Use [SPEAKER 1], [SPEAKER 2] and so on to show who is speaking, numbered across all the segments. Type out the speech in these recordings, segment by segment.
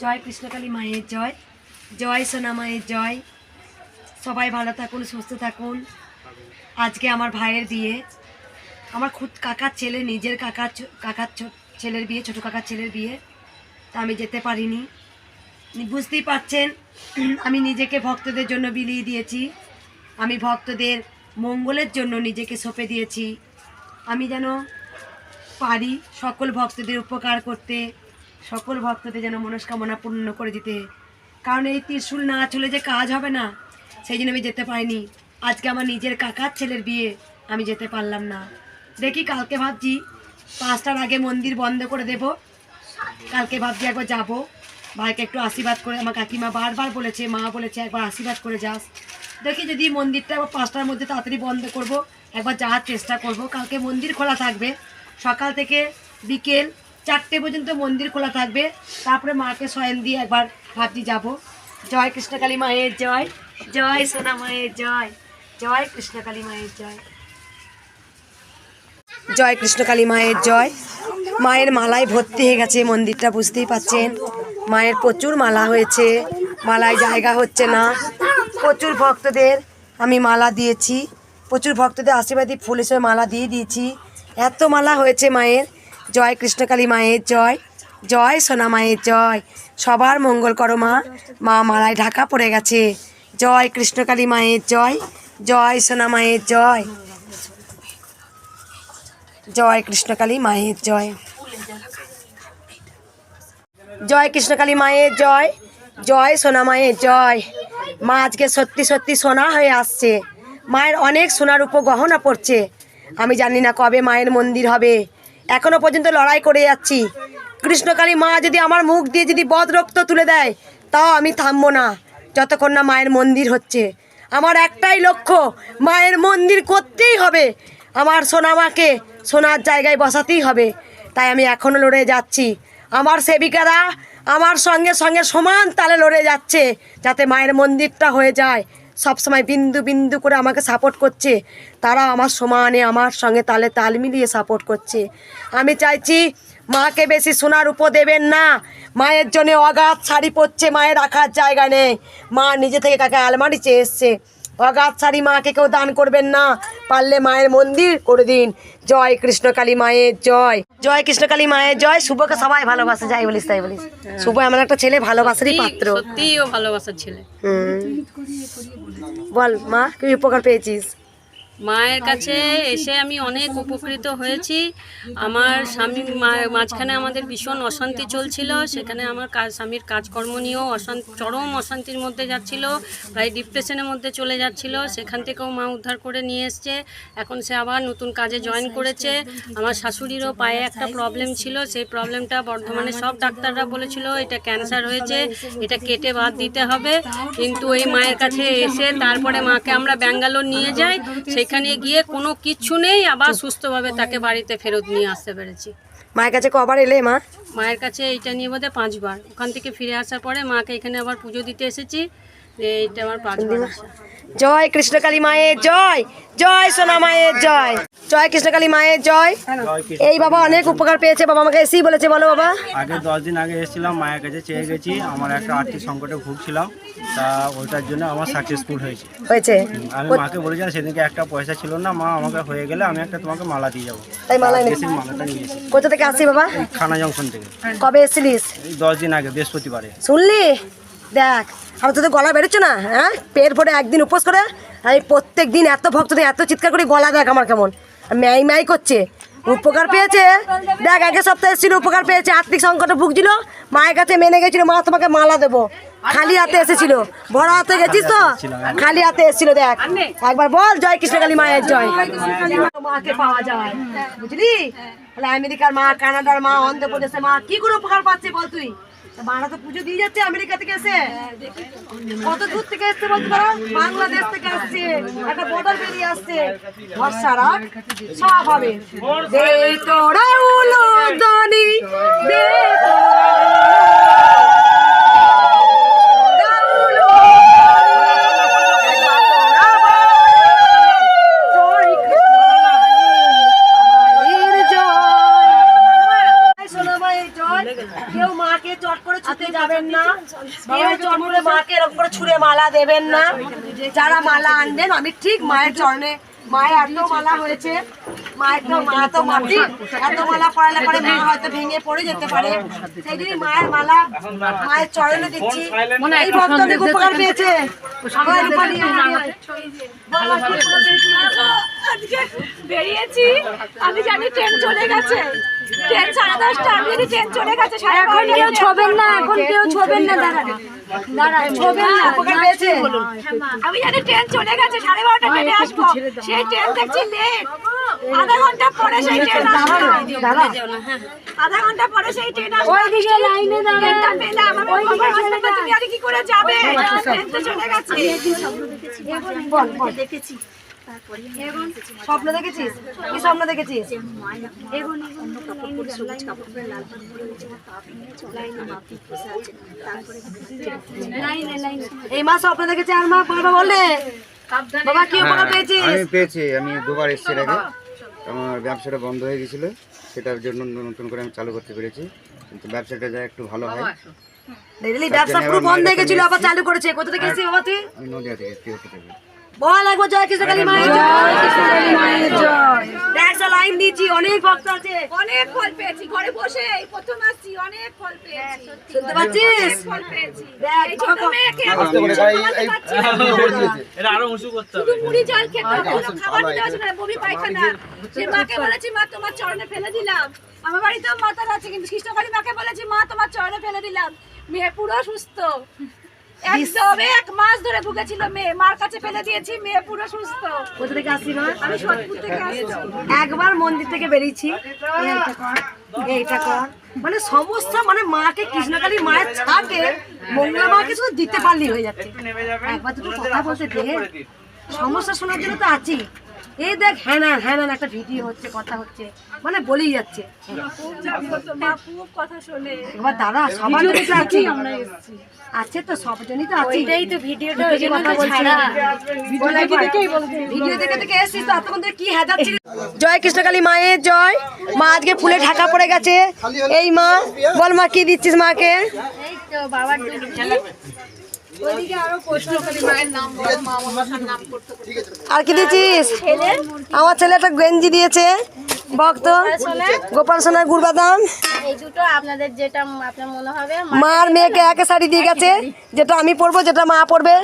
[SPEAKER 1] জয় কৃষ্ণকালী মায়ের জয়, জয় সোনা মায়ের জয়। সবাই ভালো থাকুন, সুস্থ থাকুন। আজকে আমার ভাইয়ের বিয়ে, আমার খুদ কাকার ছেলে, নিজের কাকার ছেলের বিয়ে, ছোটো কাকার ছেলের বিয়ে। তা আমি যেতে পারিনি। বুঝতেই পারছেন, আমি নিজেকে ভক্তদের জন্য বিলিয়ে দিয়েছি। আমি ভক্তদের মঙ্গলের জন্য নিজেকে সঁপে দিয়েছি। আমি যেন পারি সকল ভক্তদের উপকার করতে, সকল ভক্তদের যেন মনস্কামনা পূর্ণ করে দিতে। কারণ এই ত্রিশূল না চলে যে কাজ হবে না, সেই জন্য আমি যেতে পারিনি। আজকে আমার নিজের কাকার ছেলের বিয়ে, আমি যেতে পারলাম না। দেখি কালকে ভাবছি 5টার আগে মন্দির বন্ধ করে দেব। কালকে ভাবছি একবার যাবো, ভাইকে একটু আশীর্বাদ করে। আমার কাকিমা বারবার বলেছে, মা বলেছে একবার আশীর্বাদ করে যাস। দেখি যদি মন্দিরটা 5টার মধ্যে তাড়াতাড়ি বন্ধ করব, একবার যাওয়ার চেষ্টা করব। কালকে মন্দির খোলা থাকবে, সকাল থেকে বিকেল 4টে পর্যন্ত মন্দির খোলা থাকবে। তারপরে মাকে শয়ন দিয়ে একবার ভাবছি যাব। জয় কৃষ্ণকালী মায়ের জয়, জয় সোনা মায়ের জয়, জয় কৃষ্ণকালী মায়ের জয়, জয় কৃষ্ণকালী মায়ের জয়। মায়ের মালায় ভর্তি হয়ে গেছে মন্দিরটা, বুঝতেই পাচ্ছেন। মায়ের প্রচুর মালা হয়েছে, মালায় জায়গা হচ্ছে না। প্রচুর ভক্তদের আমি মালা দিয়েছি, প্রচুর ভক্তদের আশীর্বাদী ফুল হিসেবে মালা দিয়ে দিয়েছি। এত মালা হয়েছে মায়ের। জয় কৃষ্ণকালী মায়ের জয়, জয় সোনা মায়ের জয়। সবার মঙ্গল করো মা। মা মালায় ঢাকা পড়ে গেছে। জয় কৃষ্ণকালী মায়ের জয়, জয় সোনা মায়ের জয়, জয় কৃষ্ণকালী মায়ের জয়, জয় কৃষ্ণকালী মায়ের জয়, জয় সোনা মায়ের জয়। মা আজকে সত্যি সত্যি সোনা হয়ে আসছে। মায়ের অনেক সোনার উপগহনা পড়ছে। আমি জানি না কবে মায়ের মন্দির হবে, এখনো পর্যন্ত লড়াই করে যাচ্ছি। কৃষ্ণকালী মা যদি আমার মুখ দিয়ে যদি বদ রক্ত তুলে দেয়, তাও আমি থামবো না যতক্ষণ না মায়ের মন্দির হচ্ছে। আমার একটাই লক্ষ্য, মায়ের মন্দির করতেই হবে। আমার সোনা মাকে সোনার জায়গায় বসাতেই হবে। তাই আমি এখনও লড়ে যাচ্ছি। আমার সেবিকারা আমার সঙ্গে সঙ্গে সমান তালে লড়ে যাচ্ছে, যাতে মায়ের মন্দিরটা হয়ে যায়। সবসময় বিন্দু বিন্দু করে আমাকে সাপোর্ট করছে। তারা আমার সমানে আমার সঙ্গে তালে তাল মিলিয়ে সাপোর্ট করছে। আমি চাইছি মাকে বেশি সোনার উপর দেবেন না। মায়ের জন্য অগাধ শাড়ি পরছে, মায়ের রাখার জায়গা নেই। মা নিজে থেকে কাকে আলমারি চেয়ে এসছে। অগাধ শাড়ি মাকে কেউ দান করবেন না, পারলে মায়ের মন্দির করে দিন। জয় কৃষ্ণকালী মায়ের জয়, জয় কৃষ্ণকালী মায়ের জয়। শুভকে সবাই ভালোবাসে, যাই বলিস তাই বলিস। শুভ এমন একটা ছেলে, ভালোবাসারই পাত্র।
[SPEAKER 2] সত্যিও ভালোবাসার ছেলে।
[SPEAKER 1] বল মা, কি উপকার পেয়েছিস?
[SPEAKER 2] মায়ের কাছে এসে আমি অনেক উপকৃত হয়েছি। আমার স্বামী মাঝখানে আমাদের ভীষণ অশান্তি চলছিল, সেখানে আমার স্বামীর কাজকর্ম নিয়েও চরম অশান্তির মধ্যে যাচ্ছিল, প্রায় ডিপ্রেশনের মধ্যে চলে যাচ্ছিল। সেখান থেকেও মা উদ্ধার করে নিয়ে এসছে। এখন সে আবার নতুন কাজে জয়েন করেছে। আমার শাশুড়িরও পায়ে একটা প্রবলেম ছিল, সেই প্রবলেমটা বর্ধমানে সব ডাক্তাররা বলেছিল এটা ক্যান্সার হয়েছে, এটা কেটে বাদ দিতে হবে। কিন্তু এই মায়ের কাছে এসে তারপরে মাকে আমরা ব্যাঙ্গালোর নিয়ে যাই, সেখানে গিয়ে কোনো কিছু নেই, আবার সুস্থভাবে তাকে বাড়িতে ফেরত নিয়ে আসতে পেরেছি।
[SPEAKER 1] মায়ের কাছে কবার এলে মা?
[SPEAKER 2] মায়ের কাছে এইটা নিয়ে বোধহয় 5 বার। ওখান থেকে ফিরে আসার পরে মাকে এখানে আবার পুজো দিতে এসেছি, এইটা আমার 5 বার আসা।
[SPEAKER 1] জয় কৃষ্ণকালী মায়ের জয়, জয় সোনা মায়ের জয়, জয় কৃষ্ণকালী মায়ের জয়। এই বাবা অনেক উপকার পেয়েছে, বাবা আমাকে এসেই বলেছে। বলো বাবা।
[SPEAKER 3] আগে 10 দিন আগে এসেছিলাম, মায়ের কাছে চেয়ে গেছি। আমার একটা আর্থিক সংকটে ভুগছিলাম, তা ওইটার জন্য আমার সাকসেসফুল হয়েছে। আমি মাকে বলেছিলাম সেদিনকে একটা পয়সা ছিল না, মা আমাকে হয়ে গেলে আমি একটা তোমাকে মালা দিয়ে যাবো।
[SPEAKER 1] তাই মালা নিয়ে
[SPEAKER 3] মালাটা নিয়ে এসেছি।
[SPEAKER 1] কোথা থেকে আসছি বাবা?
[SPEAKER 3] খানা জংশন থেকে।
[SPEAKER 1] কবে এসেছিলিস?
[SPEAKER 3] এই 10 দিন আগে বৃহস্পতিবারে।
[SPEAKER 1] শুনলি? দেখ, আমার তোদের গলা বেরোচ্ছে না, হ্যাঁ? পেট ভরে একদিন উপোস করে আমি প্রত্যেক দিন এত ভক্তদের এত চিৎকার করি, গলা দেখ আমার কেমন ম্যাই ম্যাই করছে। উপকার পেয়েছে। দেখ, আগের সপ্তাহে এসেছিল, উপকার পেয়েছে। আর্থিক সংকটে ভুগছিল, মায়ের কাছে মেনে গেছিল, মা তোমাকে মালা দেবো। খালি হাতে এসেছিল, ভরা হাতে গেছিস তো, খালি হাতে এসেছিল। দেখ একবার বল, জয় কৃষ্ণকালী মায়ের জয়। মাকে পাওয়া যায়, বুঝলি? আমেরিকার মা, কানাডার মা, অন্ধ্রপ্রদেশের মা, কি করে উপকার পাচ্ছে বল তুই? মারা তো পুজো দিয়ে যাচ্ছে আমেরিকা থেকে এসে। কত দূর থেকে এসছে বলতে পারো? বাংলাদেশ থেকে আসছে, একটা বদল বেরিয়ে আসছে। ভরসা রাখ, সব হবে। কেউ মাকে চট করে হাতে যাবেন না, বাবার চরণে মাকে এরকম করে ছুঁড়ে মালা দেবেন না। যারা মালা আনবেন, আমি ঠিক মায়ের চরণে, মায়ের এত মালা হয়েছে, মায়ের তো মা তো মাটি, এত মালা পড়ালে পরে মা হয়তো ভেঙে পড়ে যেতে পারে, সেই জন্য মায়ের মালা মায়ের চরণে দিচ্ছি। এই ভক্ত অনেক উপকার পেয়েছে। সবাই রূপা নিয়ে আয়।
[SPEAKER 4] আজকে বেরিয়েছি, আমি জানি ট্রেন চলে গেছে, ট্রেন 10:30টা, আমি জানি ট্রেন চলে গেছে।
[SPEAKER 1] এখন কেউ ছোবেন না, এখন কেউ ছোবেন না, দাঁড়ান দাঁড়ান, ছোবেন না, উপকার পেয়েছে।
[SPEAKER 4] আমি জানি ট্রেন চলে গেছে, 12:30টা ট্রেনে আসবো, সেই ট্রেন দেখছি লেট, আধা ঘন্টা পরে সেই ট্রেন আসবে, আধা ঘন্টা পরে সেই ট্রেন আসবে।
[SPEAKER 1] ওইদিকে লাইনে দাঁড়ান,
[SPEAKER 4] ট্রেনটা পেলাম, আমার খবর আসবে না, তুমি আর কি করে যাবে, ট্রেন তো চলে গেছে।
[SPEAKER 1] বল বল, দেখেছি স্বপ্ন দেখেছিস? কি স্বপ্ন দেখেছিস? এই মা স্বপ্ন দেখেছে, আর মা বাবা বললে বাবা কি উপকার পেয়েছিস?
[SPEAKER 5] আমি পেয়েছি, আমি দুবার এসেছি এর আগে। আমার ব্যবসাটা বন্ধ হয়ে গেছিল, সেটার জন্য নতুন করে আমি চালু করতে পেরেছি, কিন্তু ব্যবসাটা যা একটু ভালো হয়।
[SPEAKER 1] ব্যবসা পুরো বন্ধ হয়ে গেছিল, আবার চালু করেছে। কোথা থেকে এসেছিস বাবা তুই?
[SPEAKER 5] আমি নদিয়া থেকে তিরুপতি থেকে।
[SPEAKER 1] বল একবার জয় কৃষ্ণকালী মায়ের জয়, কৃষ্ণকালী মায়ের জয়। একটা লাইন দিচ্ছি, অনেক ভক্ত আছে,
[SPEAKER 4] অনেক ফল পেয়েছি, ঘরে বসে এই প্রথম আসছি, অনেক ফল পেয়েছি,
[SPEAKER 1] শুনতে পাচ্ছিস?
[SPEAKER 4] ফল পেয়েছি।
[SPEAKER 1] দেখ
[SPEAKER 4] এই ছোট মেয়েকে শুধু মুড়ি জল খেতে হবে, কোনো খাবার দিতে হচ্ছে না, বমি পায়খানা। সে মাকে বলেছি, মা তোমার চরণে ফেলে দিলাম। আমার বাড়িতেও মাতার আছে, কিন্তু কৃষ্ণকালী মাকে বলেছি, মা তোমার চরণে ফেলে দিলাম। মেয়ে পুরো সুস্থ, একদম 1 মাস ধরে ভুগেছিল মেয়ে, মার কাছে ফেলে দিয়েছি, মেয়ে পুরো সুস্থ।
[SPEAKER 1] কোথা থেকে আসছি মা?
[SPEAKER 4] আমি সোদপুর থেকে আসছি।
[SPEAKER 1] একবার মন্দির থেকে বেরিয়েছি, এইটা কর, এইটা কর, মানে সমস্ত মানে মাকে কৃষ্ণকালী মায়ের ছাকে মঙ্গলা মাকে শুধু দিতে পারলি হয়ে যাচ্ছে। একবার দুটো কথা বলতে দে, সমস্যা শোনার জন্য তো আছি। এই দেখ হ্যাঁ না একটা ভিডিও হচ্ছে, কথা হচ্ছে, মানে বলেই যাচ্ছে।
[SPEAKER 4] মা খুব কথা শোনে।
[SPEAKER 1] এবার দাদা সবার জন্য তো আছি, আছে তো সব জন্যই তো আছি।
[SPEAKER 4] এটাই তো ভিডিওটা,
[SPEAKER 1] ওই যে কথা বলছি না, ভিডিও দেখে দেখে এসেছিস তো, এতক্ষণ ধরে কি হাজাচ্ছিস। জয় কৃষ্ণকালী মায়ের জয়। মা আজকে ফুলে ঢাকা পড়ে গেছে। এই মা বল, মা কি দিচ্ছিস মাকে?
[SPEAKER 4] এই তো বাবার
[SPEAKER 1] আর কি দিচ্ছিস? আমার ছেলে একটা গেঞ্জি দিয়েছে, ভক্ত গোপাল সোনার গুড় বাদাম।
[SPEAKER 4] এই দুটো আপনাদের যেটা আপনার মনে হবে।
[SPEAKER 1] মার মেয়েকে একে শাড়ি দিয়ে গেছে, যেটা আমি পরবো, যেটা মা পরবে।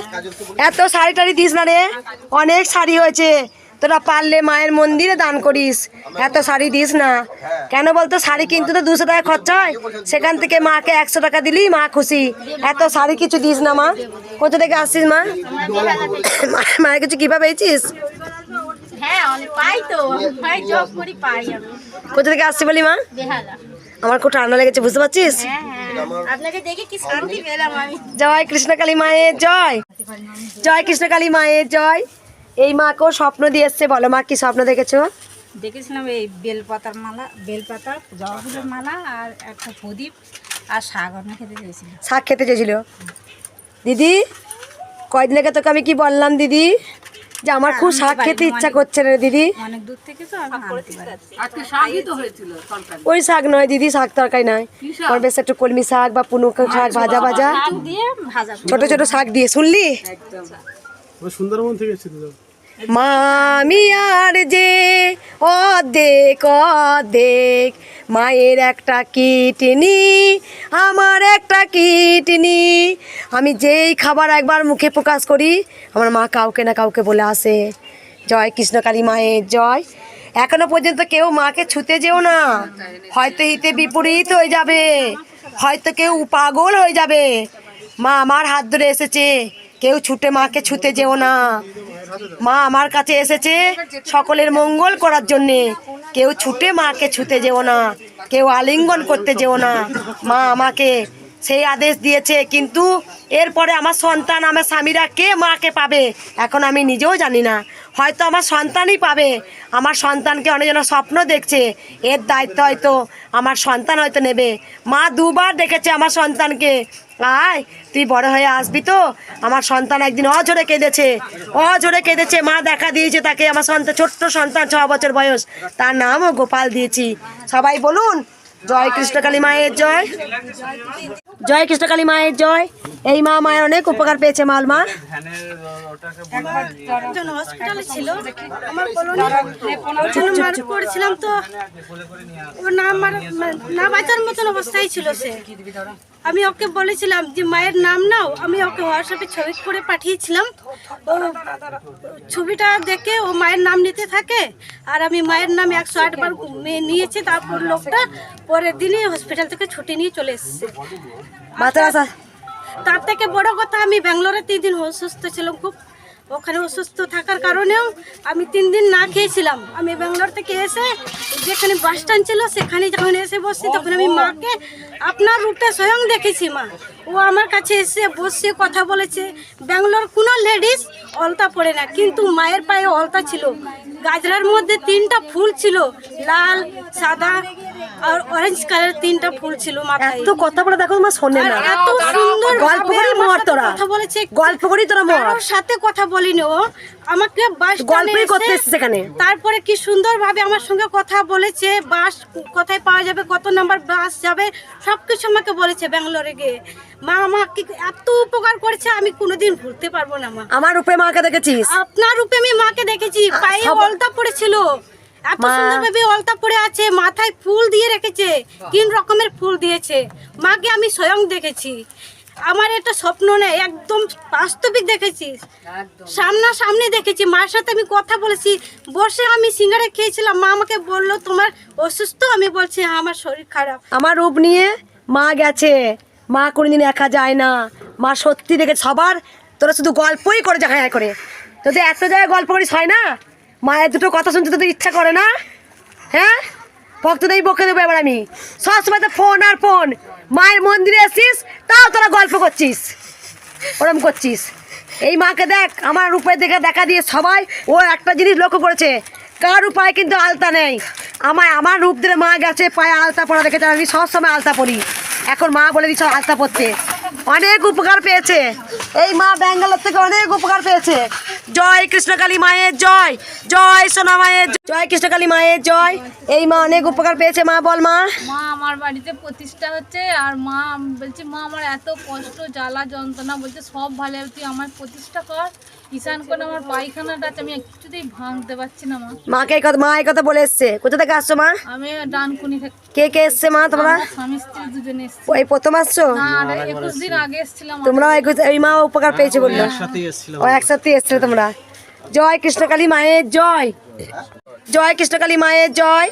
[SPEAKER 1] এত শাড়ি টাড়ি দিস না রে, অনেক শাড়ি হয়েছে, তোরা পারলে মায়ের মন্দিরে দান করিস, এত শাড়ি দিস না কেন বলতো? শাড়ি কিনতে তো 200 টাকা খরচা হয়, সেখান থেকে মাকে 100 টাকা দিলেই মা খুশি। এত শাড়ি কিছু দিস না মা। কোথা থেকে আসছিস মা? মায়ের কিছু কিভাবে পেয়েছিস?
[SPEAKER 4] হ্যাঁ অনেক পাই তো, পাই, জব করি, পাই আমি।
[SPEAKER 1] কোথা থেকে আসছি বলি মা?
[SPEAKER 4] বেহালা।
[SPEAKER 1] আমার খুব ঠান্ডা লেগেছে, বুঝতে পারছিস?
[SPEAKER 4] হ্যাঁ আপনাকে দেখে কি শান্তি পেলাম আমি।
[SPEAKER 1] জয় কৃষ্ণকালী মায়ের জয়, জয় কৃষ্ণকালী মায়ের জয়। এই মাকেও স্বপ্ন দিয়ে এসছে, বলো মা কি স্বপ্ন দেখেছো?
[SPEAKER 6] দেখেছিলাম এই বেলপাতার মালা, বেলপাতা, জবা ফুলের মালা আর একটা প্রদীপ আর শাক রান্না খেতে চেয়েছিল।
[SPEAKER 1] শাক খেতে চেয়েছিল দিদি। কয়দিন আগে তোকে আমি কি বললাম দিদি, যে আমার খুব শাক খেতে ইচ্ছা করছে রে দিদি।
[SPEAKER 6] অনেক দূর থেকে তো আমি আনতে পারি।
[SPEAKER 1] ওই শাক নয় দিদি, শাক তরকারি নয়, আমার বেশ একটু কলমি শাক বা পুনু শাক ভাজা ভাজা,
[SPEAKER 6] শাক দিয়ে ভাজা,
[SPEAKER 1] ছোট ছোট শাক দিয়ে। শুনলি
[SPEAKER 3] সুন্দরবন থেকে এসেছিল।
[SPEAKER 1] মা আমি আর যে অর্ধেক অর্ধেক, মায়ের একটা কিডনি আমার একটা কিডনি। আমি যেই খাবার একবার মুখে প্রকাশ করি, আমার মা কাউকে না কাউকে বলে আসে জয় কৃষ্ণকালী মায়ের জয়। এখনো পর্যন্ত কেউ মাকে ছুতে যেও না, হয়তো হিতে বিপরীত হয়ে যাবে, হয়তো কেউ পাগল হয়ে যাবে। মা আমার হাত ধরে এসেছে, কেউ ছুটে মাকে ছুতে যেও না। মা আমার কাছে এসেছে সকলের মঙ্গল করার জন্যে, কেউ ছুটে মাকে ছুতে যেও না, কেউ আলিঙ্গন করতে যেও না। মা আমাকে সেই আদেশ দিয়েছে, কিন্তু এরপরে আমার সন্তান, আমার স্বামীরা কে মাকে পাবে এখন আমি নিজেও জানি না। হয়তো আমার সন্তানই পাবে, আমার সন্তানকে অনেকজন স্বপ্ন দেখছে, এর দায়িত্ব হয়তো আমার সন্তান হয়তো নেবে। মা 2 বার ডেকেছে আমার সন্তানকে, আয় তুই বড় হয়ে আসবি তো। আমার সন্তান একদিন অঝরে কেঁদেছে, মা দেখা দিয়েছে তাকে। আমার সন্তান, ছোট্ট সন্তান, 6 বছর বয়স, তার নামও গোপাল দিয়েছি। সবাই বলুন জয় কৃষ্ণকালী মায়ের জয়। জয় কৃষ্ণকালী মায়ের জয়। এই মা মায়ের অনেক উপকার পেয়েছে মালমা।
[SPEAKER 7] হসপিটালে ছিল আমার কলোনি পড়েছিলাম, তো ওর না বাঁচার মতন অবস্থায় ছিল সে। আমি ওকে বলেছিলাম যে মায়ের নাম নাও, আমি ওকে হোয়াটসঅ্যাপে ছবি করে পাঠিয়েছিলাম। ও ছবিটা দেখে ও মায়ের নাম নিতে থাকে, আর আমি মায়ের নাম 108 বার নিয়েছি। তারপর লোকটা পরের দিনই হসপিটাল থেকে ছুটি নিয়ে চলে এসেছে। তার থেকে বড় কথা, আমি ব্যাঙ্গালোরে 3 দিন অসুস্থ ছিলাম খুব। ওখানে অসুস্থ থাকার কারণেও আমি 3 দিন না খেয়েছিলাম। আমি ব্যাঙ্গালোর থেকে এসে যেখানে বাস স্ট্যান্ড ছিল সেখানে যখন এসে বসছি, তখন আমি মাকে আপনার রূপে স্বয়ং দেখেছি। মা ও আমার কাছে এসে বসে কথা বলেছে। ব্যাঙ্গালোর কোনো লেডিস অলতা পরে না, কিন্তু মায়ের পায়ে অলতা ছিল। গাজরার মধ্যে 3টা ফুল ছিল, লাল, সাদা আর অরেঞ্জ কালারের 3টা ফুল ছিল মাথায়।
[SPEAKER 1] এত কথা বলে দেখো মা শোনে না,
[SPEAKER 7] এত সুন্দর
[SPEAKER 1] গল্প করি মর তোরা,
[SPEAKER 7] কথা বলেছে।
[SPEAKER 1] গল্প করি তোরা মর।
[SPEAKER 7] ওর সাথে কথা বলিনি, ও আমাকে বাস
[SPEAKER 1] গল্পই করতে এসেছে সেখানে।
[SPEAKER 7] তারপরে কি সুন্দরভাবে আমার সঙ্গে কথা বলেছে। বাস কোথায় পাওয়া যাবে, কত নাম্বার বাস যাবে, সবকিছু আমাকে বলেছে ব্যাঙ্গালোরে গিয়ে। মা আমাকে এত উপকার করেছে, আমি কোনোদিন ভুলতে পারবো না। মা
[SPEAKER 1] আমার রূপে মাকে দেখেছিস?
[SPEAKER 7] আপনার রূপে আমি মাকে দেখেছি। পায়ে অলতা পড়েছিল, এত সুন্দরভাবে অলতা পড়ে আছে, মাথায় ফুল দিয়ে রেখেছে, 3 রকমের ফুল দিয়েছে। মাকে আমি স্বয়ং দেখেছি। আমার এটা স্বপ্ন নেই, একদম বাস্তবিক দেখেছি, সামনাসামনি দেখেছি। মায়ের সাথে আমি কথা বলেছি, বসে আমি সিঙ্গারা খেয়েছিলাম। মা আমাকে বললো তোমার অসুস্থ? আমি বলছি হ্যাঁ, আমার শরীর খারাপ।
[SPEAKER 1] আমার রূপ নিয়ে মা গেছে, মা কোনোদিন একা যায় না। মা সত্যি দেখে সবার, তোরা শুধু গল্পই করে জায়গায় করে, তোদের এত জায়গায় গল্প করিস হয় না? মায়ের দুটো কথা শুনতে তোদের ইচ্ছা করে না? হ্যাঁ, ভক্তদের বকে দেবো এবার আমি। সবসময় তো ফোন আর ফোন। মায়ের মন্দিরে এসছিস, তাও তোরা গল্প করছিস, ওরম করছিস। এই মাকে দেখ, আমার রূপে দেখে দেখা দিয়ে সবাই ও একটা জিনিস লক্ষ্য করেছে, কার উপায় কিন্তু আলতা নেই। আমার রূপ দিলে মা গেছে, পায়ে আলতা পরা দেখেছে। আমি সবসময় আলতা পরি, এখন মা বলে দিচ্ছে আলতা পরতে। অনেক উপকার পেয়েছে এই মা, ব্যাঙ্গালোর থেকে অনেক উপকার পেয়েছে। জয় কৃষ্ণকালী মায়ের জয়, জয় সোনা মায়ের জয়, কৃষ্ণকালী মায়ের জয়। এই মা অনেক উপকার পেয়েছে। মা বল মা।
[SPEAKER 8] মা আমার বাড়িতে প্রতিষ্ঠা হচ্ছে, আর মা বলছে মা আমার এত কষ্ট, জ্বালা যন্ত্রণা, বলছে সব ভালো হবে, তুই আমার প্রতিষ্ঠা কর। ঈশান করে আমার পায়খানাটা আছে, আমি কিছুতেই ভাঙতে পারছি না। মা
[SPEAKER 1] মা এই কথা বলে এসছে। কোথা থেকে আসছো মা?
[SPEAKER 8] আমি ডানকুনি থেকে।
[SPEAKER 1] কে কে এসছে মা তোমরা?
[SPEAKER 8] স্বামী স্ত্রী দুজনে এসছি।
[SPEAKER 1] ওই প্রথম আসছো?
[SPEAKER 8] না, 21 দিন আগে এসেছিলাম।
[SPEAKER 1] তোমরা এই মা উপকার পেয়েছে বললো, ও একসাথে এসছিলে তোমরা। জয় কৃষ্ণকালী মায়ের জয়, জয় কৃষ্ণকালী মায়ের জয়।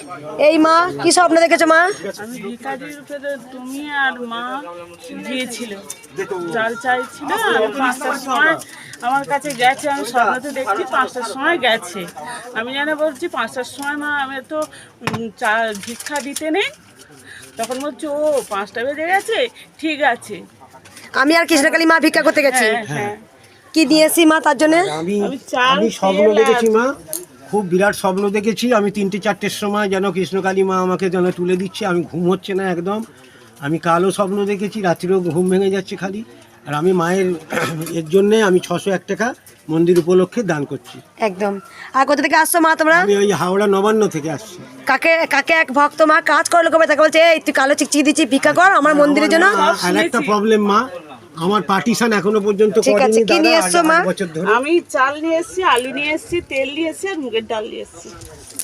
[SPEAKER 1] এই মা কি স্বপ্ন দেখেছো মা?
[SPEAKER 9] আমি ভিখারির উপরে তুমি আর মা গিয়েছিল, চাল চাইছিল। 5টার সময় আমার কাছে গেছে, আমি স্বপ্নতে দেখছি 5টার সময় গেছে। আমি জানে বলছি 5টার সময় মা আমি তো ভিক্ষা দিতে নেই। তখন বলছি ও 5টা বেজে গেছে, ঠিক আছে।
[SPEAKER 1] আমি আর কৃষ্ণকালী মা ভিক্ষা করতে গেছি।
[SPEAKER 9] হ্যাঁ,
[SPEAKER 1] কি দিয়েছি মা তার জন্য?
[SPEAKER 3] আমি স্বপ্ন দেখেছি মা, খুব বিরাট স্বপ্ন দেখেছি। আমি 3টে-4টের সময় যেন কৃষ্ণকালী মা আমাকে যেন তুলে দিচ্ছে। আমি ঘুম হচ্ছে না একদম, আমি কালো স্বপ্ন দেখেছি, রাত্রিও ঘুম ভেঙে যাচ্ছে খালি। আর আমি মায়ের এর জন্যে আমি 601 টাকা মন্দির উপলক্ষে দান করছি।
[SPEAKER 1] একদম। আর কোথা থেকে আসছো মা তোমরা?
[SPEAKER 3] আমি ওই হাওড়া নবান্ন থেকে আসছি।
[SPEAKER 1] কাকে এক ভক্ত মা কাজ করে লোকে তাকে বলছে এই তুই কালো চিকচিকি দিচ্ছি, ভিক্ষা কর আমার মন্দিরের জন্য।
[SPEAKER 3] আর একটা প্রবলেম মা, আমার পার্টিশন এখনো পর্যন্ত
[SPEAKER 1] ঠিক আছে, কি নিয়ে এসছো মা?
[SPEAKER 9] আমি চাল নিয়ে এসেছি, আলু নিয়ে এসেছি, তেল নিয়ে এসেছি, আর মুগের ডাল নিয়ে এসেছি।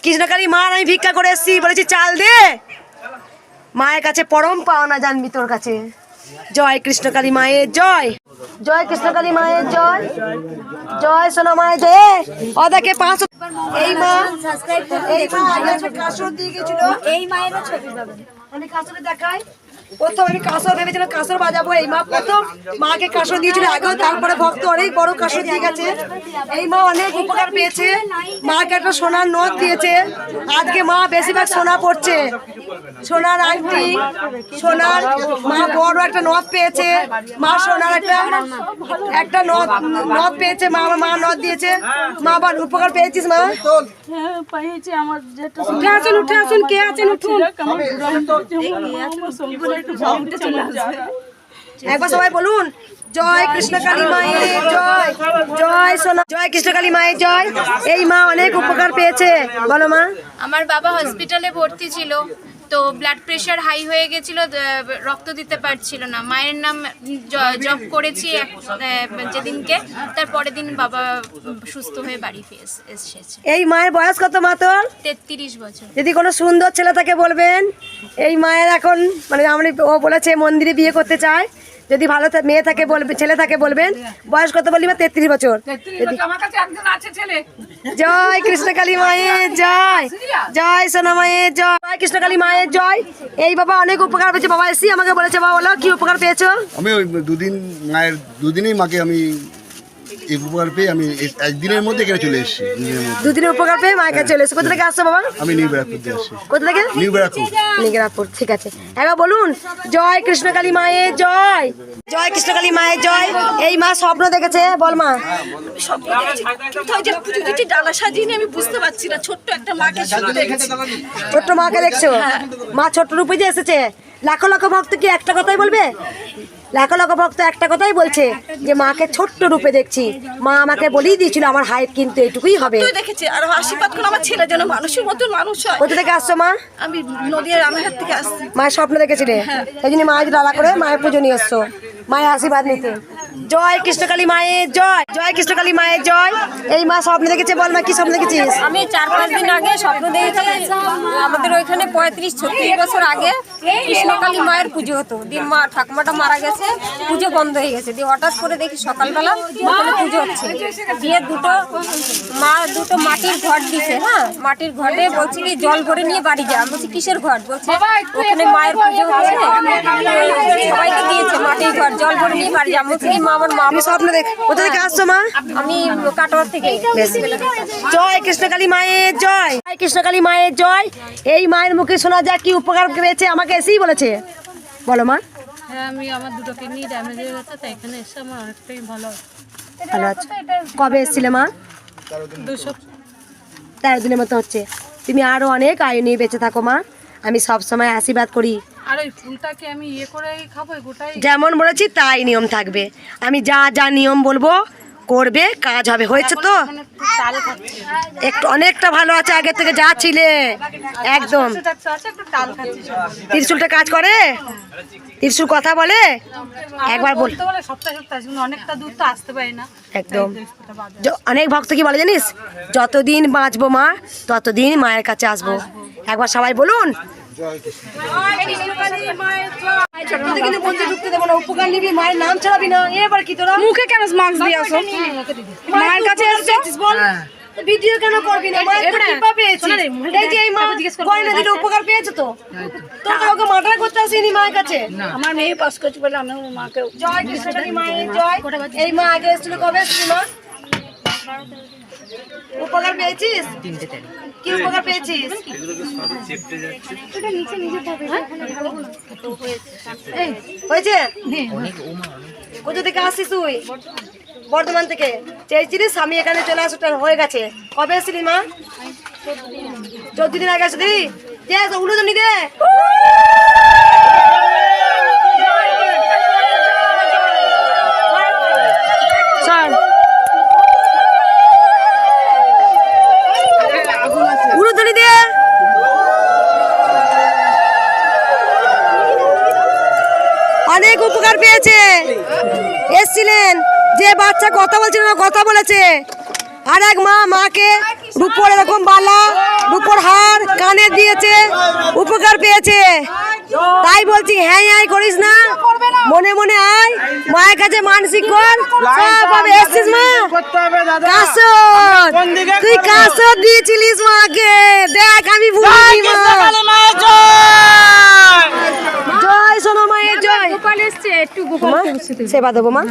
[SPEAKER 1] কৃষ্ণকালী মা আমি ভিক্ষা করে এসেছি, বলেছি চাল দে। মায়ের কাছে পরম পাওনা জানবি তোর কাছে। জয় কৃষ্ণকালী মায়ের জয়, জয় কৃষ্ণকালী মায়ের জয়, জয় সোনা মায়ের জয়। ওদেরকে 5 এই মা আগে কাসর দিয়ে গেছিল।
[SPEAKER 4] এই মায়েরও ছবি পাবেন।
[SPEAKER 1] আমি কাসরে দেখাই, প্রথম আমি কাসর ভেবেছিলাম কাসর বাজাবো। এই মা প্রথম মাকে কাসর দিয়েছিল আগেও, তারপরে ভক্ত অনেক বড় কাসর দিয়ে গেছে। এই মা অনেক উপকার পেয়েছে। মাকে একটা সোনার নথ দিয়েছে। আজকে মা বেশিরভাগ সোনা পড়ছে, সোনার আংটি, সোনার মা বড় একটা নথ পেয়েছে। মা সোনার একটা নথ পেয়েছে। মা নথ দিয়েছে। মা আবার উপকার পেয়েছিস মা?
[SPEAKER 9] হ্যাঁ পাইছি। আমার যেটা
[SPEAKER 1] উঠে আসুন, কে আছেন উঠুন। একবার সবাই বলুন জয় কৃষ্ণকালী মায়ের জয়, জয় সোনা, জয় কৃষ্ণকালী মায়ের জয়। এই মা অনেক উপকার পেয়েছে। বলো মা।
[SPEAKER 8] আমার বাবা হসপিটালে ভর্তি ছিল,
[SPEAKER 10] তো ব্লাড প্রেশার হাই হয়ে গেছিলো, রক্ত দিতে পারছিল না। মায়ের নাম জব করেছি যেদিনকে, তার পরের দিন বাবা সুস্থ হয়ে বাড়ি এসেছে।
[SPEAKER 1] এই মায়ের বয়স কত মা তোর?
[SPEAKER 10] 33 বছর।
[SPEAKER 1] যদি কোনো সুন্দর ছেলে থাকে বলবেন। এই মায়ের এখন মানে ও বলেছে মন্দিরে বিয়ে করতে চায়, যদি ভালো মেয়ে থাকে বলবে, ছেলে থাকে বলবেন। বয়স কত বললি? 33 বছর। জয় কৃষ্ণকালী মায়ের জয়, জয় সোনা মায়ের জয়, কৃষ্ণকালী মায়ের জয়। এই বাবা অনেক উপকার পেয়েছে। বাবা এসি আমাকে বলেছে, বাবা বলো কি উপকার পেয়েছো?
[SPEAKER 11] আমি ওই দুদিনেই মাকে আমি এই উপকার পেয়ে আমি একদিনের মধ্যে এখানে চলে এসেছি।
[SPEAKER 1] দুদিনের উপকার পেয়ে মায়ের কাছে চলে এসেছি। কোথা থেকে আসছো বাবা?
[SPEAKER 11] আমি নিউ ব্যারাকপুর দিয়ে আসছি।
[SPEAKER 1] কোথা থেকে?
[SPEAKER 11] নিউ ব্যারাকপুর।
[SPEAKER 1] নিউ ব্যারাকপুর, ঠিক আছে। একবার বলুন জয় কৃষ্ণকালী মায়ের জয়, জয় কৃষ্ণকালী মায়ের জয়। এই মা স্বপ্ন দেখেছে, বল মা।
[SPEAKER 4] ডালা সাজিয়ে আমি বুঝতে পারছি না, ছোট্ট একটা মাকে শুধু দেখেছি।
[SPEAKER 1] ছোট্ট মাকে দেখছো? মা ছোট্ট রূপে যে এসেছে। লাখো লাখো ভক্ত কি একটা কথাই বলবে? লাখো লাখো ভক্ত একটা কথাই বলছে যে মাকে ছোট্ট রূপে দেখছি। মা আমাকে বলেই দিয়েছিল আমার হাইট কিন্তু এইটুকুই হবে।
[SPEAKER 4] দেখেছি আর আশীর্বাদ করে আমার ছেলে যেন মানুষের মতন মানুষ হয়।
[SPEAKER 1] কোথা থেকে আসছো মা?
[SPEAKER 4] আমি নদীয়া রানাঘাট থেকে আসছি।
[SPEAKER 1] মায়ের স্বপ্ন দেখেছিলে, সেই জন্য মায়ের ডালা করে মায়ের পুজো নিয়ে এসছো মায়ের আশীর্বাদ নিতে। জয় কৃষ্ণকালী মায়ের জয়, জয় কৃষ্ণকালী মায়ের জয়। এই মা স্বপ্ন দেখেছে, বল মা কি স্বপ্ন দেখেছিস?
[SPEAKER 7] আমি 4-5 দিন আগে স্বপ্ন দেখেছি আমাদের ওইখানে 35-36 বছর আগে কৃষ্ণকালী মায়ের পুজো হতো। দিয়ে মা ঠাকুমাটা মারা গেছে, পুজো বন্ধ হয়ে গেছে। দিয়ে হঠাৎ করে দেখি সকালবেলা ওখানে পুজো হচ্ছে। দিয়ে দুটো মাটির ঘট দিছে। হ্যাঁ, মাটির ঘটে বলছি কি জল ভরে নিয়ে বাড়ি যা। আমি বলছি কিসের ঘট? বলছে ওখানে মায়ের পুজো হচ্ছে, সবাইকে দিয়েছে মাটির ঘট, জল ভরে নিয়ে বাড়ি যা। আমি বলছি কি মা আমার মা।
[SPEAKER 1] আমি স্বপ্ন দেখ। কোথা থেকে আসছো মা?
[SPEAKER 7] আমি কাটোয়ার থেকে।
[SPEAKER 1] জয় কৃষ্ণকালী মায়ের জয়, জয় কৃষ্ণকালী মায়ের জয়। এই মায়ের মুখে শোনা যায় কি উপকার পেয়েছে, আমাকে এসেই বলেছে। বলো মা।
[SPEAKER 8] হ্যাঁ, আমি আমার দুটো কিডনি ড্যামেজ হয়ে গেছে, তাই এখানে এসে আমার অনেকটাই ভালো।
[SPEAKER 1] ভালো আছে। কবে এসেছিলে মা? 13 দিনের মতো হচ্ছে। তুমি আরো অনেক আয়ু নিয়ে বেঁচে থাকো মা, আমি সব সময় আশীর্বাদ করি।
[SPEAKER 8] আর ওই ফুলটাকে আমি করে খাবো গোটাই?
[SPEAKER 1] যেমন বলেছি তাই নিয়ম থাকবে। আমি যা যা নিয়ম বলবো করবে, কাজ হবে। হয়েছে তো? একটু অনেকটা ভালো আছে আগের থেকে যা ছিলে একদম। ত্রিশুলটা কাজ করে? ত্রিশুল কথা বলে? একবার বল।
[SPEAKER 8] অনেকটা দূর তো আসতে পারি না
[SPEAKER 1] একদম। অনেক ভক্ত কি বলে জানিস? যতদিন বাঁচবো মা ততদিন মায়ের কাছে আসবো। একবার সবাই বলুন কিন্তু বলতে ঢুকতে দেবো না, উপকার নিবি, মায়ের নাম ছাড়াবি না। এবার কি তোরা
[SPEAKER 4] মুখে কেন মাস্ক দিয়ে আসো? মায়ের কাছে এসেছিস বল।
[SPEAKER 1] ভিডিও কেন করবি না? মায়ের তো কৃপা পেয়েছি। এই যে এই মা গয়না দিলে উপকার পেয়েছে তো। তোর কাউকে মার্ডার করতে আসিনি মায়ের কাছে।
[SPEAKER 4] আমার মেয়ে পাস করছে বলে আমি মাকে।
[SPEAKER 1] জয় কৃষ্ণকালী মায়ের জয়। এই মা আগে এসেছিল, কবে এসেছিল মা? উপকার পেয়েছিস? কি উপকার পেয়েছিস? হয়েছে? কোথা থেকে আসছিস তুই? বর্ধমান থেকে। চেয়েছিলিস আমি এখানে চলে আসো, হয়ে গেছে। কবে এসেছিলি মা? 14 দিন আগে আসলি। উলুদনি দে। উলুদনি দে। অনেক উপকার পেয়েছে। এসছিলেন যে বাচ্চা কথা বলছিল না, কথা বলেছে। আর এক মা মাকে রূপোর এরকম বালা, রূপোর হার কানে দিয়েছে, উপকার পেয়েছে। তাই বলছি হ্যাঁ হ্যাঁ করিস না, মনে মনে আয়, মায়ের কাছে মানসিক কর, সব হবে। এসছিস মা? কাসর, তুই কাসর দিয়েছিলিস মাকে, দেখ আমি ভুলিনি মা। জয় সোনা মায়ের জয়। সেবা দেবো মা।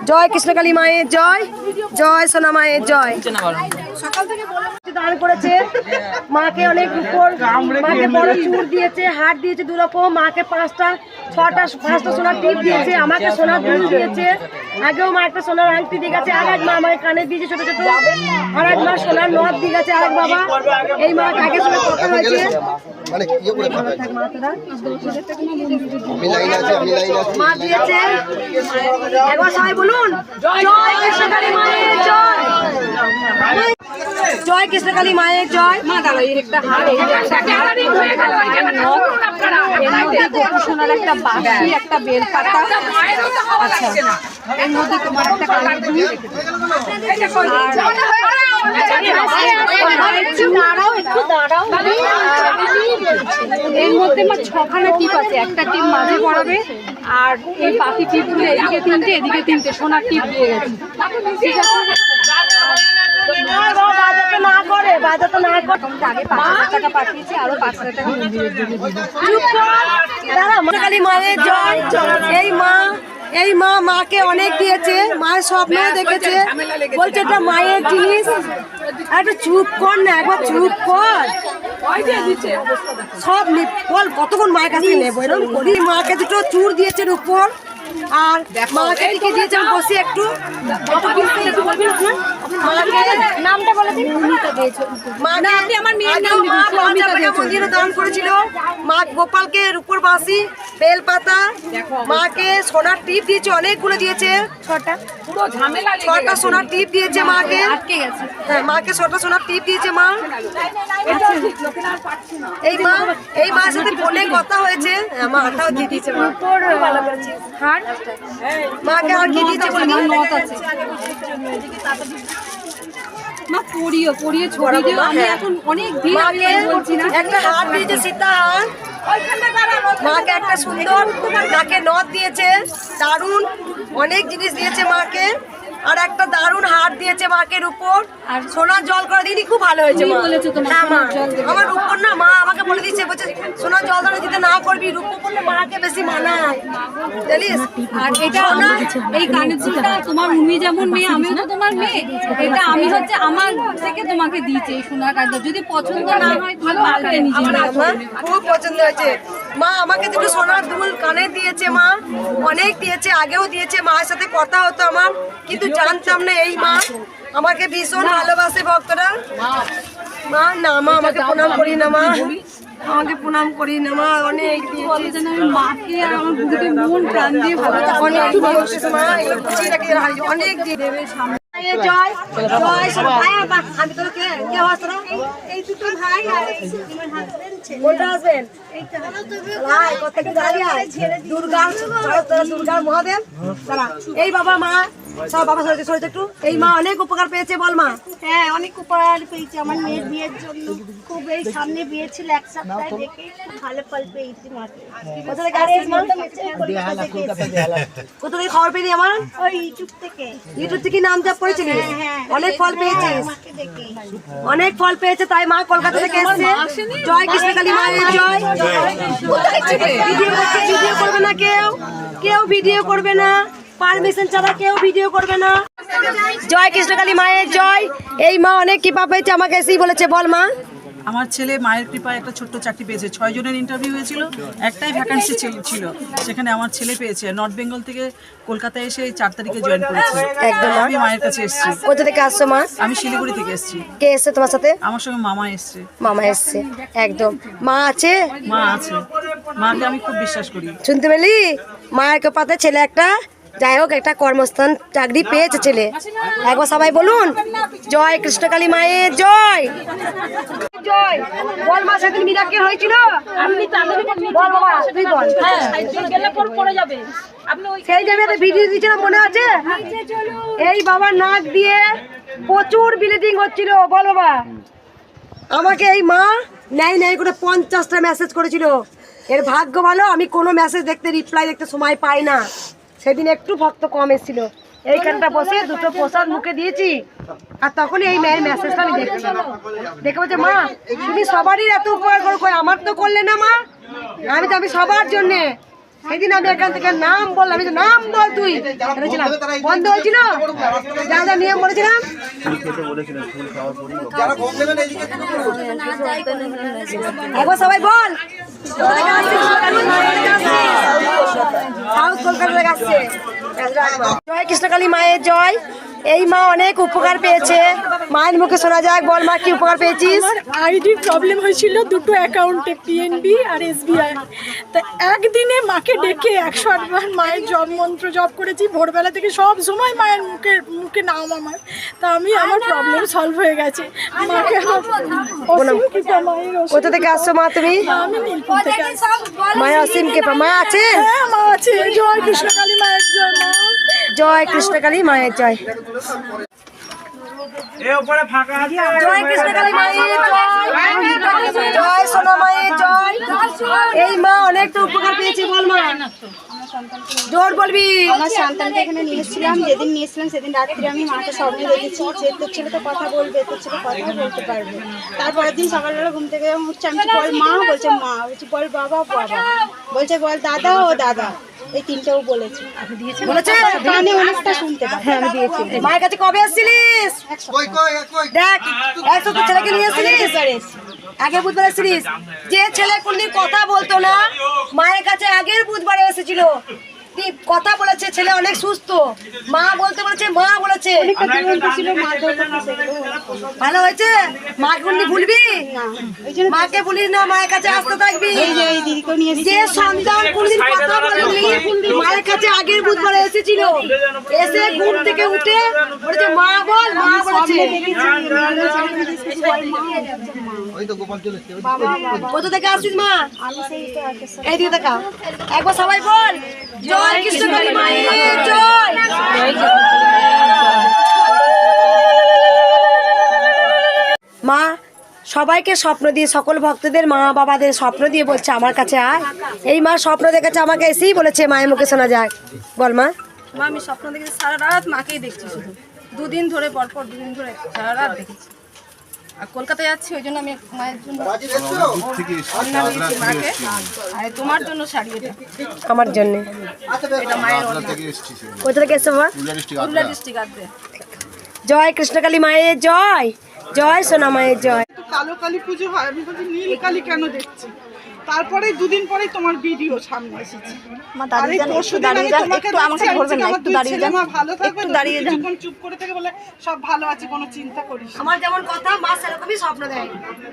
[SPEAKER 1] জয় কৃষ্ণকালী মায়ের জয়, জয় সোনা মায়ের জয়। সকাল থেকে দান করেছে মাকে, অনেক উপর মাকে বড় চুর দিয়েছে, হার দিয়েছে 2 রকম। মাকে 5টা সোনার টিপ দিয়েছে, আমাকে সোনার দুল দিয়েছে। আগেও মা একটা সোনার আংটি দিয়ে গেছে, আর এক মা আমাকে কানে দিয়েছে ছোট ছোট, আর এক মা সোনার নথ দিয়ে গেছে, আর এক বাবা। এই মা আগে সঙ্গে কথা হয়েছে,
[SPEAKER 11] মানে ইয়ে করে
[SPEAKER 1] ভালো
[SPEAKER 11] খাবে।
[SPEAKER 1] থাক মা তোরা।
[SPEAKER 11] আমি লাইন আছে, আমি লাইন আছে।
[SPEAKER 1] মা দিয়েছে, একবার সবাই বলুন জয় কৃষ্ণকালী মায়ের জয়। জয় কৃষ্ণকালী মায়ের জয়। মা দাঁড়াও, এর একটা হার, এই যে একটা হার, এর মধ্যে গোপী সোনার একটা বাঁশি, একটা বেলপাতা, আচ্ছা এর মধ্যে তোমার একটা কালী দুল,
[SPEAKER 4] এর মধ্যে আমার 6খানা টিপ আছে, একটা টিপ মাঝে পড়াবে আর এই বাকি টিপগুলো এদিকে 3টে এদিকে 3টে সোনার টিপ দিয়ে গেছে।
[SPEAKER 1] বাজাতে না করে, বাজাতে না করে।
[SPEAKER 4] আগে 5,000 টাকা পাঠিয়েছি, আরো 5,000 টাকা মন্দিরের জন্য দিব।
[SPEAKER 1] কৃষ্ণকালী মায়ের জয়। এই মা মাকে অনেক দিয়েছে, মায়ের স্বপ্ন দেখেছে, বলছে এটা মায়ের জিনিস। একটু চুপ কর না, একবার চুপ কর। সব বল কতক্ষণ মায়ের কাছে নেবো, এরকম করি। মাকে দুটো চুর দিয়েছে উপর, আর মাকে দিকে দিয়েছে বসে একটু।
[SPEAKER 4] নামটা বলে দিন।
[SPEAKER 1] মন্দিরে দান করেছিল। মা গোপালকে রূপোর বাঁশি, বেলপাতা, মাকে সোনার টিপ দিয়েছে, অনেকগুলো দিয়েছে, 6টা সোনার টিপ দিয়েছে মাকে। হ্যাঁ, মাকে 6টা সোনার টিপ দিয়েছে মা। এই মার সাথে ফোনে কথা হয়েছে, আমার হাতটাও দিয়ে দিয়েছে মা।
[SPEAKER 4] হার
[SPEAKER 1] মাকে আর কি দিয়েছে বলি?
[SPEAKER 4] মা পড়িয়ে ছবি দিও। আমি এখন অনেক দিন আগে বলছি না,
[SPEAKER 1] একটা হার দিয়েছে, সীতা হার। মাকে একটা সুন্দর নাকে নথ দিয়েছে, দারুণ অনেক জিনিস দিয়েছে মাকে। আর একটা দারুণ হার দিয়েছে মাকের উপর, আর সোনার জল করে দিদি খুব ভালো হয়েছে মা। হ্যাঁ মা, আমার উপর না মা আমাকে বলে দিচ্ছে, বলছে সোনার জল ধরে দিতে না করবি, রূপ করলে মাকে বেশি মানায়, জানিস।
[SPEAKER 4] আর এটা এই কানের দুলটা তোমার উনি যেমন মেয়ে, আমিও তো তোমার মেয়ে। এটা আমি হচ্ছে আমার থেকে তোমাকে দিয়েছি এই সোনার কানটা। যদি পছন্দ না হয় তাহলে পাল্টে নিজে
[SPEAKER 1] আমার খুব পছন্দ হয়েছে। মা আমাকে দুটো সোনার দুল কানে দিয়েছে, মা অনেক দিয়েছে, আগেও দিয়েছে। মায়ের সাথে কথা হতো আমার, কিন্তু জানতাম না এই মা আমাকে ভীষণ ভালোবাসে ভক্তরা। মা না, মা আমাকে প্রণাম করি না, মা আমাকে প্রণাম করি না, মা অনেক দিয়েছে।
[SPEAKER 4] আমি মাকে আর আমার বুড়িকে মন প্রাণ দিয়ে ভালোবাসি।
[SPEAKER 1] অনেক ভালোবাসে মা, এগুলো গুছিয়ে রাখি, অনেক দিয়ে দেবে সামনে। জয় জয় ভাই, আমি তোর কে হয় তোরা? এই দুটো ভাই আর কোনটা আসবেন? ভাই কত কি দাঁড়িয়ে দুর্গার মহাদেব তারা। এই বাবা মা সব বাবা সরেছে একটু। এই মা অনেক উপকার পেয়েছে, বল মা।
[SPEAKER 7] হ্যাঁ, অনেক উপকার পেয়েছি আমার মেয়ের বিয়ের জন্য। খুব এই সামনে বিয়ে ছিল, 1 সপ্তাহ দেখে খুব ভালো ফল পেয়েছি মাকে।
[SPEAKER 1] কোথা থেকে আসছিস মা? কোথা থেকে খবর পেলি আমার?
[SPEAKER 7] ওই ইউটিউব থেকে।
[SPEAKER 1] ইউটিউব থেকে নাম জপ করেছিলিস?
[SPEAKER 7] হ্যাঁ,
[SPEAKER 1] অনেক ফল পেয়েছিস?
[SPEAKER 7] মাকে দেখে
[SPEAKER 1] অনেক ফল পেয়েছে, তাই মা কলকাতা থেকে এসেছে। জয় কৃষ্ণকালী মায়ের জয়। ভিডিও করছে, ভিডিও করবে না কেউ ভিডিও করবে না, পারমিশন ছাড়া কেউ ভিডিও করবে না। জয় কৃষ্ণকালী মায়ের জয়। এই মা অনেক কৃপা পেয়েছে, আমাকে এসেই বলেছে, বল মা।
[SPEAKER 12] আমার ছেলে মায়ের কৃপায় একটা ছোট্ট চাকরি পেয়েছে। 6 জনের ইন্টারভিউ হয়েছিল, একটাই ভ্যাকান্সি ছিল, সেখানে আমার ছেলে পেয়েছে। নর্থ বেঙ্গল থেকে কলকাতায় এসে 4 তারিখে জয়েন করেছে।
[SPEAKER 1] একদম
[SPEAKER 12] আমি মায়ের কাছে এসেছি।
[SPEAKER 1] কোথা থেকে আসছো মা?
[SPEAKER 12] আমি শিলিগুড়ি থেকে এসেছি।
[SPEAKER 1] কে এসছে তোমার সাথে?
[SPEAKER 12] আমার সঙ্গে মামা এসছে।
[SPEAKER 1] মামা এসছে, একদম। মা আছে?
[SPEAKER 12] মা আছে, মাকে আমি খুব বিশ্বাস করি।
[SPEAKER 1] শুনতে পেলি? মায়ের কৃপাতে ছেলে একটা, যাই হোক, একটা কর্মস্থান চাকরি পেয়েছে ছেলে। একবার সবাই বলুন জয় কৃষ্ণকালী মায়ের জয়। জয় বল মা, সেদিন মিরাক্কেল হয়েছিল। বল বাবা, তুই বল। সেই জায়গাতে ভিডিও দিয়েছিলাম, মনে আছে? এই বাবা নাক দিয়ে প্রচুর ব্লিডিং হচ্ছিল, বল বাবা। আমাকে এই মা নেই করে 50টা মেসেজ করেছিল। এর ভাগ্য ভালো, আমি কোনো মেসেজ দেখতে, রিপ্লাই দেখতে সময় পাই না। সেদিন একটু ভক্ত কম এসেছিল, এইখানটা বসে দুটো প্রসাদ মুখে দিয়েছি, আর তখন এই মেয়ের মেসেজটা আমি দেখছি। দেখে বলছে মা তুমি সবারই এত উপকার করো, আমার তো করলে না মা। আমি সবার জন্যে। সেদিন আমি এখান থেকে নাম বললাম, আমি নাম বল তুই, বন্ধ হয়েছিল, যা যা নিয়ম বলেছিলাম। একবার সবাই বল সাউথ কলকাতা থেকে আসছে। জয় কৃষ্ণকালী মায়ের জয়। এই মা অনেক উপকার পেয়েছে, মায়ের মুখে শোনা যাক। বল মা, কি উপকার পেয়েছিস?
[SPEAKER 7] আইডির প্রবলেম হয়েছিল দুটো অ্যাকাউন্টে, পিএনবি আর এসবিআই। তা একদিনে মাকে ডেকে 108 বার মায়ের জপ মন্ত্র জপ করেছি ভোরবেলা থেকে, সব সময় মায়ের মুখে নাম আমার। তা আমার প্রবলেম সলভ হয়ে গেছে। মাকে
[SPEAKER 1] কোথা থেকে আসছো মা তুমি?
[SPEAKER 7] আমি নীলপুর থেকে আসছি।
[SPEAKER 1] মায়ের অসীম কৃপা। মা আছে?
[SPEAKER 7] হ্যাঁ মা আছে। জয় কৃষ্ণকালী মায়ের জয়। মা
[SPEAKER 1] জয় কৃষ্ণকালী মায়ের জয়। জয় কৃষ্ণকালী মায়ের জয়, জয় সোনা মায়ের জয়। এই মা অনেক তো উপকার পেয়েছি। বল মা, জোর বলবি।
[SPEAKER 6] আমার সন্তানকে এখানে নিয়ে এসেছিলাম, যেদিন নিয়ে এসেছিলাম সেদিন রাত্রে আমি মাকে স্বপ্নে দেখেছি যে তোর ছেলে তো কথা বলবে, তোর ছেলে কথা বলতে পারবে। তারপরের দিন সকালবেলা ঘুম থেকে উঠছে, আমি বল মা, বলছে মা, বলছি বল বাবা, বাবা বলছে বল দাদা, ও দাদা, এই তিনটাও বলেছে।
[SPEAKER 1] বলেছে
[SPEAKER 6] কানে অনেকটা শুনতে পাই। হ্যাঁ আমি দিয়েছি।
[SPEAKER 1] মায়ের কাছে কবে আসছিলিস? দেখ, একশো তো ছেলেকে নিয়ে আসছিলিস, আগে বুধবার এসেছিলিস। যে ছেলে কোনদিন কথা বলতো না, মায়ের কাছে আগের বুধবারে এসেছিল, কথা বলেছে, ছেলে অনেক সুস্থ। মা বলতে বলেছে, মা বলেছে, ভালো হয়েছে। মা কোনদিন ভুলবি? মাকে ভুলিস না, মায়ের কাছে আসতে থাকবি। যে সন্তান কোনদিন কথা বলেনি, মায়ের কাছে আগের বুধবারে এসেছিল, এসে ঘুম থেকে উঠে বলেছে মা বল, মা বলেছে। কোথা থেকে আসছিস মা? এইদিকে দেখা, একবার সবাই বল জয় কৃষ্ণকালী মায়ের জয়। মা সবাইকে স্বপ্ন দিয়ে, সকল ভক্তদের মা বাবাদের স্বপ্ন দিয়ে বলছে আমার কাছে আয়। এই মা স্বপ্ন দেখেছে, আমাকে এসেই বলেছে, মায়ের মুখে শোনা যায়। বল মা।
[SPEAKER 7] মা আমি স্বপ্ন দেখেছি, সারা রাত মাকেই দেখছি, শুধু দুদিন ধরে, পরপর দুদিন ধরে সারা রাত দেখেছি। আর কলকাতায় যাচ্ছি, ওই জন্য আমি মায়ের জন্য মাকে, আর তোমার জন্য শাড়ি, এটা
[SPEAKER 1] আমার জন্য।
[SPEAKER 7] এটা মায়ের
[SPEAKER 1] কোথা থেকে এসছো মা?
[SPEAKER 7] পুরুলিয়া ডিস্ট্রিক্ট আছে।
[SPEAKER 1] জয় কৃষ্ণকালী মায়ের জয়, জয় সোনা মায়ের জয়।
[SPEAKER 12] কালো কালী পুজো হয়, আমি বলছি নীল কালী কেন দেখছি। তারপরে দুদিন পরে তোমার ভিডিও সামনে এসেছে। চুপ করে থেকে বলে সব ভালো আছে, কোনো চিন্তা করিস।
[SPEAKER 1] আমার যেমন কথা, মা সেরকমই স্বপ্ন দেয়।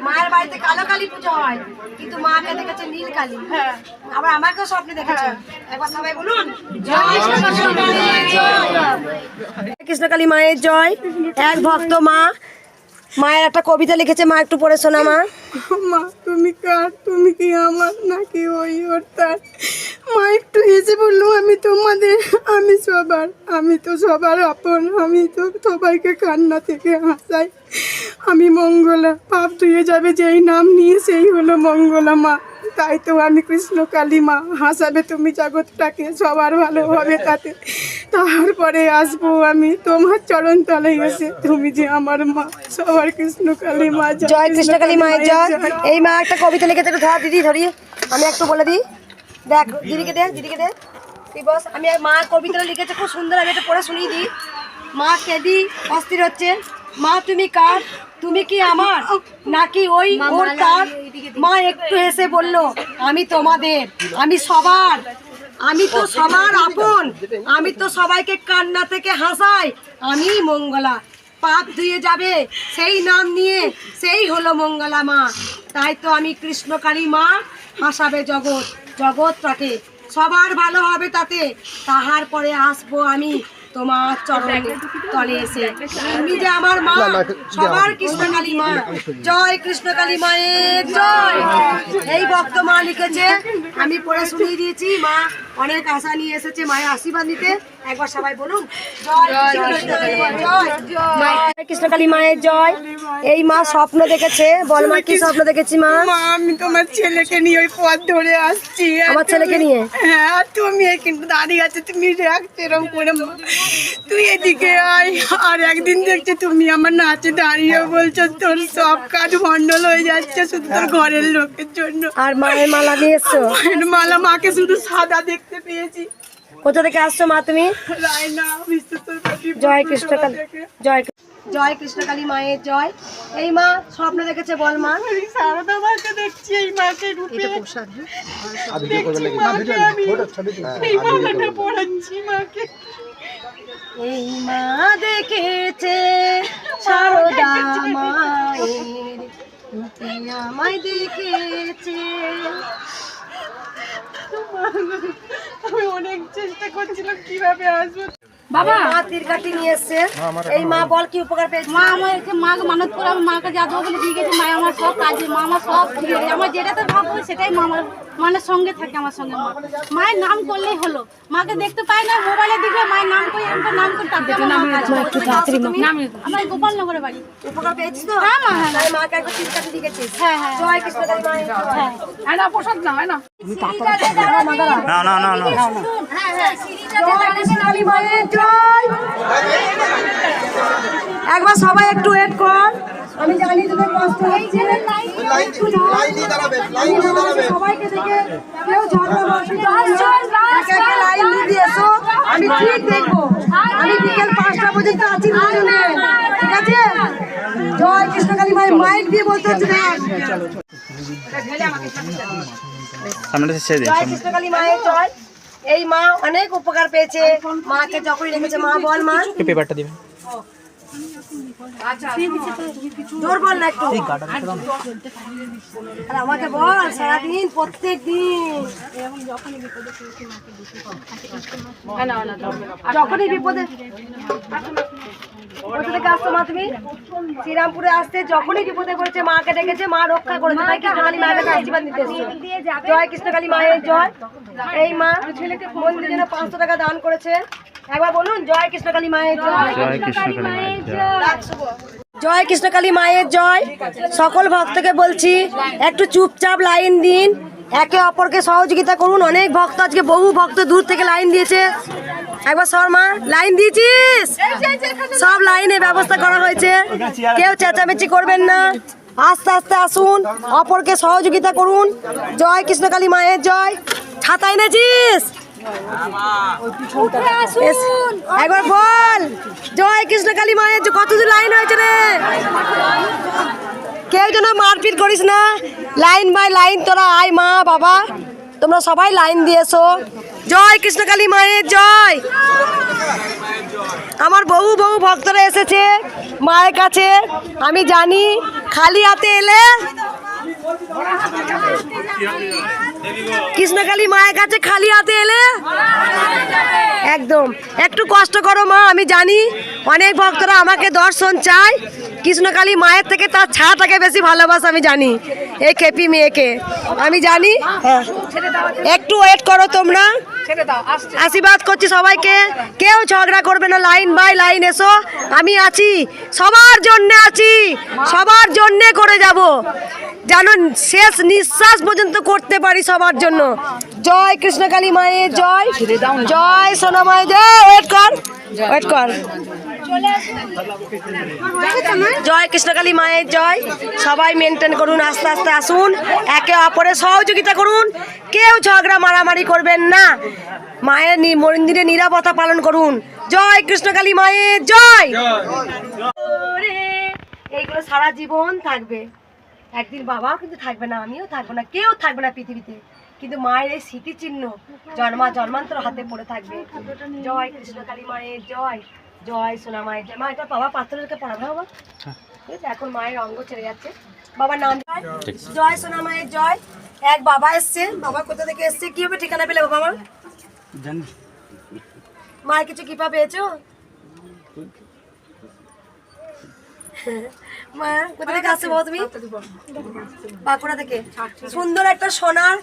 [SPEAKER 1] মায়ের বাড়িতে কালো কালী পুজো হয়, কিন্তু মাকে দেখেছে নীল কালী। হ্যাঁ, আবার আমাকেও স্বপ্নে দেখেছে। একবার সবাই বলুন জয় কৃষ্ণকালী মায়ের জয়। এক ভক্ত মা মায়ের একটা কবিতা লিখেছে, মা একটু পড়ে শোনা। মা,
[SPEAKER 12] মা তুমি কার, তুমি কি আমার নাকি ওই ওর তার? মা একটু হেসে বললো, আমি তোমাদের, আমি সবার, আমি তো সবার আপন, আমি তো সবাইকে কান্না থেকে হাসাই। আমি মঙ্গলা, পাপ ধুয়ে যাবে যেই নাম নিয়ে, সেই হলো মঙ্গলা মা। তাই তো আমি কৃষ্ণকালী মা, হাসাবে তুমি জগৎটাকে, সবার ভালো হবে তাতে। তারপরে আসবো আমি তোমার চরণ তলে এসে, তুমি যে আমার মা, সবার কৃষ্ণকালী মা।
[SPEAKER 1] জয় কৃষ্ণকালী মায়ের জয়। এই মা একটা কবিতা লিখেছে, একটু ধর দিদি, ধরিয়ে আমি একটু বলে দিই। দেখ দিদিকে দে, দিদিকে দে, তুই বস। আমি মা কবিতাটা লিখেছে খুব সুন্দর, আমি এটা পড়ে শুনিয়ে দিই। মা কেঁদি অস্থির হচ্ছে। মা তুমি কার, তুমি কি আমার নাকি ওই ওর তার? মা একটু হেসে বলল, আমি তোমাদের, আমি সবার, আমি তো সবার আপন, আমি তো সবাইকে কান্না থেকে হাসাই। আমি মঙ্গলা, পাপ ধুয়ে যাবে সেই নাম নিয়ে, সেই হলো মঙ্গলা মা। তাই তো আমি কৃষ্ণকালী মা, হাসাবে জগৎ, জগৎটাকে, সবার ভালো হবে তাতে। তাহার পরে আসবো আমি তোমার চরণে তলে এসে, তুমি যে আমার মা, সবার কৃষ্ণকালী মা। জয় কৃষ্ণকালী মায়ের জয়। এই ভক্ত মা লিখেছে, আমি পড়ে শুনিয়ে দিয়েছি। মা অনেক আশা নিয়ে এসেছে মায়ের আশীর্বাদ নিতে। একবার সবাই বলুন জয় কৃষ্ণকালী মায়ের জয়। এই মা স্বপ্ন দেখেছে। বল মা, কি স্বপ্ন দেখেছি মা?
[SPEAKER 12] আমি তোমার ছেলেকে নিয়ে ওই পথ ধরে আসছি।
[SPEAKER 1] আমার ছেলেকে নিয়ে?
[SPEAKER 12] হ্যাঁ, তুমি কিন্তু দাঁড়িয়ে আছে, তুমি রাখছো এরকম করে, তুই এদিকে আয়। আর একদিন দেখছি তুমি আমার নাচে দাঁড়িয়ে বলছো তোর সব কাজ ভণ্ডল হয়ে যাচ্ছে শুধু তোর ঘরের লোকের জন্য।
[SPEAKER 1] আর মায়ের মালা নিয়ে এসছো?
[SPEAKER 12] মায়ের মালা, মাকে শুধু সাদা দেখতে পেয়েছি।
[SPEAKER 1] কোথা থেকে আসছো মা তুমি?
[SPEAKER 12] রায়না,
[SPEAKER 1] জয় কৃষ্ণকালী জয়। জয় কৃষ্ণকালী মায়ের জয়। এই মা স্বপ্ন দেখেছে, বল মা।
[SPEAKER 12] সারদা মাকে দেখছি, এই মাকে রূপে
[SPEAKER 1] এটা প্রসাদ।
[SPEAKER 12] দেখছি মাকে, আমি এই মালাটা পরাচ্ছি মাকে।
[SPEAKER 1] এই মা দেখেছে সারদা মায়ের রূপে আমায় দেখেছে।
[SPEAKER 12] আমি অনেক চেষ্টা করছিলাম কিভাবে আসবো।
[SPEAKER 1] বাবা মা তীর কাটি নিয়ে এসছে। এই মা বল কি উপকার পেয়েছে?
[SPEAKER 7] মা আমার মাকে মানত করে আমি মাকে যা দেবো বলে দিয়ে গেছে। মা আমার সব কাজে, মা আমার সব দিয়ে গেছে। আমার যেটাতে ভাবো সেটাই মা আমার মানে সঙ্গে থাকে, আমার সঙ্গে। মা মায়ের নাম করলেই হলো, মাকে দেখতে পাই না, মোবাইলে দিবে মায়ের নাম করে, আমার নাম করে তার আমার গোপালনগরে বাড়ি।
[SPEAKER 1] উপকার পেয়েছিস তো?
[SPEAKER 7] হ্যাঁ মা, হ্যাঁ
[SPEAKER 1] তাই মাকে একবার তীর কাটি দিয়ে গেছিস।
[SPEAKER 7] হ্যাঁ হ্যাঁ।
[SPEAKER 1] জয় কৃষ্ণকালী মায়ের জয়।
[SPEAKER 8] না প্রসাদ না হয় না।
[SPEAKER 1] জয় কৃষ্ণকালী মায়ের জয়। একবার সবাই একটু ওয়েট কর, আমি জানি তোদের কষ্ট হচ্ছে। সবাইকে দেখে কেউ ঝগড়া লাইন দিয়ে এসো, আমি ঠিক দেখবো। আমি বিকেল 5টা পর্যন্ত আছি, ঠিক আছে? জয় কৃষ্ণকালী মায়ের মাইক দিয়ে বলতে হচ্ছে না। জয় কৃষ্ণকালী মায়ের জয়। এই মা অনেক উপকার পেয়েছে, মাকে যখনই রেখেছে। মা বল মা,
[SPEAKER 3] পেপারটা দিবেন।
[SPEAKER 1] জোর বল না একটু। আর আমাকে বল সারাদিন প্রত্যেক দিন যখনই বিপদে কোথা থেকে আসতো মা তুমি? শ্রীরামপুরে আসতে যখনই বিপদে পড়েছে মাকে ডেকেছে, মা রক্ষা করেছে। তাই কৃষ্ণকালী মায়ের কাছে আশীর্বাদ নিতে এসেছে। জয় কৃষ্ণকালী মায়ের জয়। এই মা ছেলেকে মন্দিরের জন্য 500 টাকা দান করেছে। একবার বলুন জয় কৃষ্ণকালী মায়ের জয়। জয় কৃষ্ণকালী মায়ের জয়। সকল ভক্তকে বলছি একটু চুপচাপ লাইন দিন, একে অপরকে সহযোগিতা করুন। অনেক ভক্ত, আজকে বহু ভক্ত দূর থেকে লাইন দিয়েছে। একবার সর মা, লাইন দিয়েছিস? সব লাইনে ব্যবস্থা করা হয়েছে, কেউ চেঁচামেচি করবেন না, আস্তে আস্তে আসুন, অপরকে সহযোগিতা করুন। জয় কৃষ্ণকালী মায়ের জয়। ছাতা এনেছিস? একবার বল জয় কৃষ্ণকালী মায়ের জয়। কতদূর লাইন হয়েছে রে? কেউ যেন মারপিট করিস না, লাইন বাই লাইন তোরা আয়। মা বাবা তোমরা সবাই লাইন দিয়েছো। জয় কৃষ্ণকালী মায়ের জয়। আমার বহু বহু ভক্তরা এসেছে মায়ের কাছে, আমি জানি খালি হাতে এলে কৃষ্ণকালী মায়ের কাছে খালি হাতে এলে একদম একটু কষ্ট করো মা। আমি জানি অনেক ভক্তরা আমাকে দর্শন চায়, কৃষ্ণকালী মায়ের থেকে তার ছাটাকে বেশি ভালোবাসে। আমি জানি এই খেপি মেয়েকে, আমি জানি। হ্যাঁ একটু ওয়েট করো তোমরা, আশীর্বাদ করছি সবাইকে। কেউ ঝগড়া করবে না, লাইন বাই লাইন এসো। আমি আছি, সবার জন্য আছি, সবার জন্য করে যাব, যেন শেষ নিঃশ্বাস পর্যন্ত করতে পারি সবার জন্য। জয় কৃষ্ণকালী মায়ের জয়। জয় সোনা মায়ের জয়। ওয়েট কর, ওয়েট কর। জয় কৃষ্ণকালী মায়ের জয়। সবাই মেনটেন করুন, আস্তে আস্তে আসুন, একে অপরের সহযোগিতা করুন। কেউ ঝগড়া মারামারি করবেন না, মায়ের মন্দিরে নিরাপত্তা পালন করুন। জয় কৃষ্ণকালী মায়ের জয়। এইগুলো সারা জীবন থাকবে, একদিন বাবাও কিন্তু থাকবে না, আমিও থাকবো না, কেউ থাকবে না পৃথিবীতে, কিন্তু মায়ের এই স্মৃতিচিহ্ন জন্মান্তর হাতে পড়ে থাকবে। জয় কৃষ্ণকালী মায়ের জয়। জয় সোনা মায়ের জয়। মা এটা বাবা পাত্রকে পড়াবে বাবা, ঠিক আছে? এখন মায়ের অঙ্গ ছেড়ে যাচ্ছে, বাবার নাম জয় সোনা মায়ের জয়। এক বাবা এসছে, বাবা কোথা থেকে এসছে, কিভাবে ঠিকানা পেলে বাবা? আমার মায়ের কিছু কৃপা পেয়েছো? মা কোথা থেকে আসছো বাবা তুমি? বাঁকুড়া থেকে। সুন্দর একটা সোনার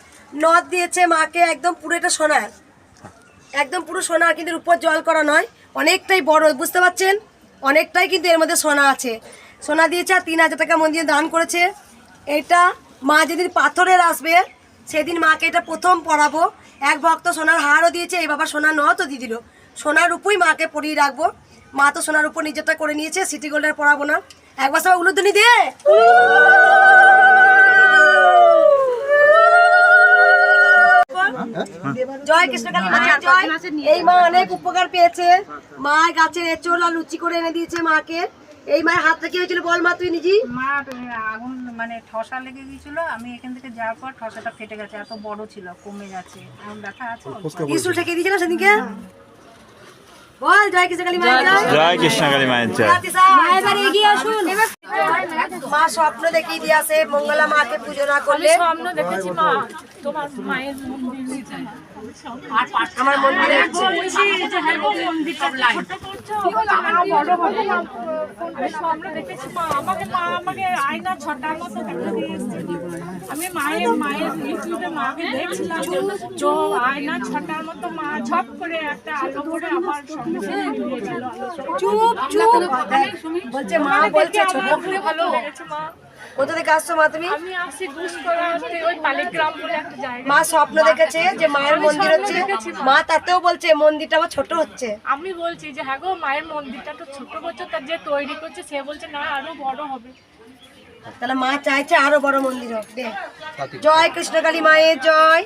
[SPEAKER 1] নথ দিয়েছে মাকে, একদম পুরো এটা সোনার, একদম পুরো সোনার, কিন্তু উপর জল করা নয়, অনেকটাই বড়, বুঝতে পারছেন? অনেকটাই কিন্তু এর মধ্যে সোনা আছে। সোনা দিয়েছে আর 3000 টাকা মন্দিরে দান করেছে। এটা মা যেদিন পাথরের আসবে সেদিন মাকে এটা প্রথম পরাবো। এক ভক্ত সোনার হারও দিয়েছে, এই বাবা সোনার নথও দিয়ে দিল। সোনার উপরই মাকে পরিয়ে রাখবো। মা তো সোনার উপর নিজেরটা করে নিয়েছে, সিটি গোল্ডের পরাবো না। একবার সবাই উলুধ্বনি দিয়ে জয় কৃষ্ণকালী মায়ের জয়। এই মা অনেক উপকার পেয়েছে, মা গাছের এঁচড় আর লুচি করে এনে দিয়েছে মাকে। এই মায়ের হাতটা কি হয়েছিল বল মা তুই নিজেই?
[SPEAKER 6] মার আগুন মানে ঠসা লেগে গিয়েছিল, আমি এখান থেকে যাওয়ার পর ঠসাটা ফেটে গেছে, এত বড় ছিল, কমে গেছে, এখন ব্যথা আছে।
[SPEAKER 1] ত্রিশূল ঠেকে দিয়েছিল সেদিনকে। বল জয় কৃষ্ণ কালী মায়ের জয়।
[SPEAKER 13] জয় কৃষ্ণ কালী মায়ের জয়।
[SPEAKER 1] এবার এগিয়ে আসুন। মা স্বপ্ন দেখিয়ে দিয়ে আসে মঙ্গলা মাকে পুজো না করলে।
[SPEAKER 8] স্বপ্ন দেখেছি মা তোমার মায়ের মন্দির
[SPEAKER 1] আমার মন্দিরে
[SPEAKER 8] স্বপ্ন দেখেছি মা আমাকে আয়না ছটার মতো দেখা দিয়েছে। আমি মায়ের ইউটিউবে মাকে দেখছিলাম, তো আয়না ছটার মতো মা ঝপ করে একটা আলো করে আমার সঙ্গে
[SPEAKER 1] চুপ চুপ বলছে মা বলছে ছোট
[SPEAKER 8] ভালো লেগেছে মা।
[SPEAKER 1] কোথা থেকে আসছো মা তুমি?
[SPEAKER 8] আমি আসি ঘুষকরা ওই পালিগ্রাম বলে একটা জায়গা।
[SPEAKER 1] মা স্বপ্ন দেখেছে যে মায়ের মন্দির হচ্ছে, মা তাতেও বলছে মন্দিরটা আমার ছোট হচ্ছে।
[SPEAKER 8] আমি বলছি যে হ্যাঁ গো মায়ের মন্দিরটা তো ছোট করছে, তার যে তৈরি করছে সে বলছে না আরো বড় হবে।
[SPEAKER 1] তাহলে মা চাইছে আরো বড় মন্দির হোক। দে জয় কৃষ্ণ কালী মায়ের জয়।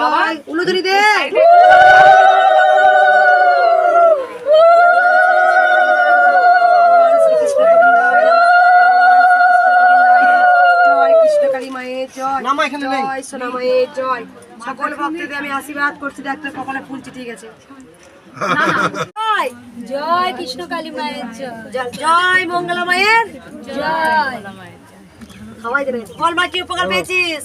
[SPEAKER 1] জয় উলুধুরি দে। সকল ভক্তদের আমি আশীর্বাদ করছি, একটা কপালে ফুল চিটিয়ে গেছে।
[SPEAKER 4] জয় কৃষ্ণ কালী মায়ের জয়।
[SPEAKER 1] জয় মঙ্গলা মায়ের
[SPEAKER 4] জয়।
[SPEAKER 1] সবাই জানে বল মা কি উপকার পেয়েছিস?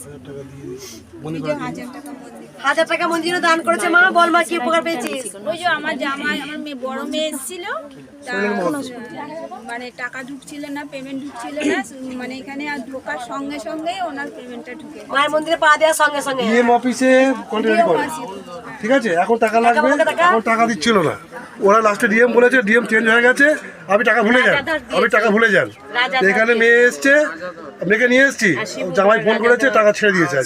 [SPEAKER 1] 1000 টাকা মন্দিরে দান করেছে মা। বল মা কি উপকার পেয়েছিস?
[SPEAKER 6] ওই যে আমার জামাই, আমার মেয়ে বড় মেয়ে এসেছিল, মানে টাকা ঢুকছিল না, পেমেন্ট ঢুকছিল না, মানে এখানে আর ঢোকার সঙ্গে সঙ্গে ওনার পেমেন্টটা ঢুকে
[SPEAKER 1] মায়ের মন্দিরে পা দেওয়ার সঙ্গে সঙ্গে
[SPEAKER 14] ডিএম অফিসে কন্ট্যাক্ট করে, ঠিক আছে? এখন টাকা লাগবে, এখন টাকা দিচ্ছিল না, ওরা লাস্টে ডিএম বলেছে ডিএম চেঞ্জ হয়ে গেছে, আপনি টাকা ভুলে যান। এখানে মেয়ে এসছে, মেয়েকে নিয়ে এসছি, জামাই ফোন করেছে, টাকা ছেড়ে দিয়েছে,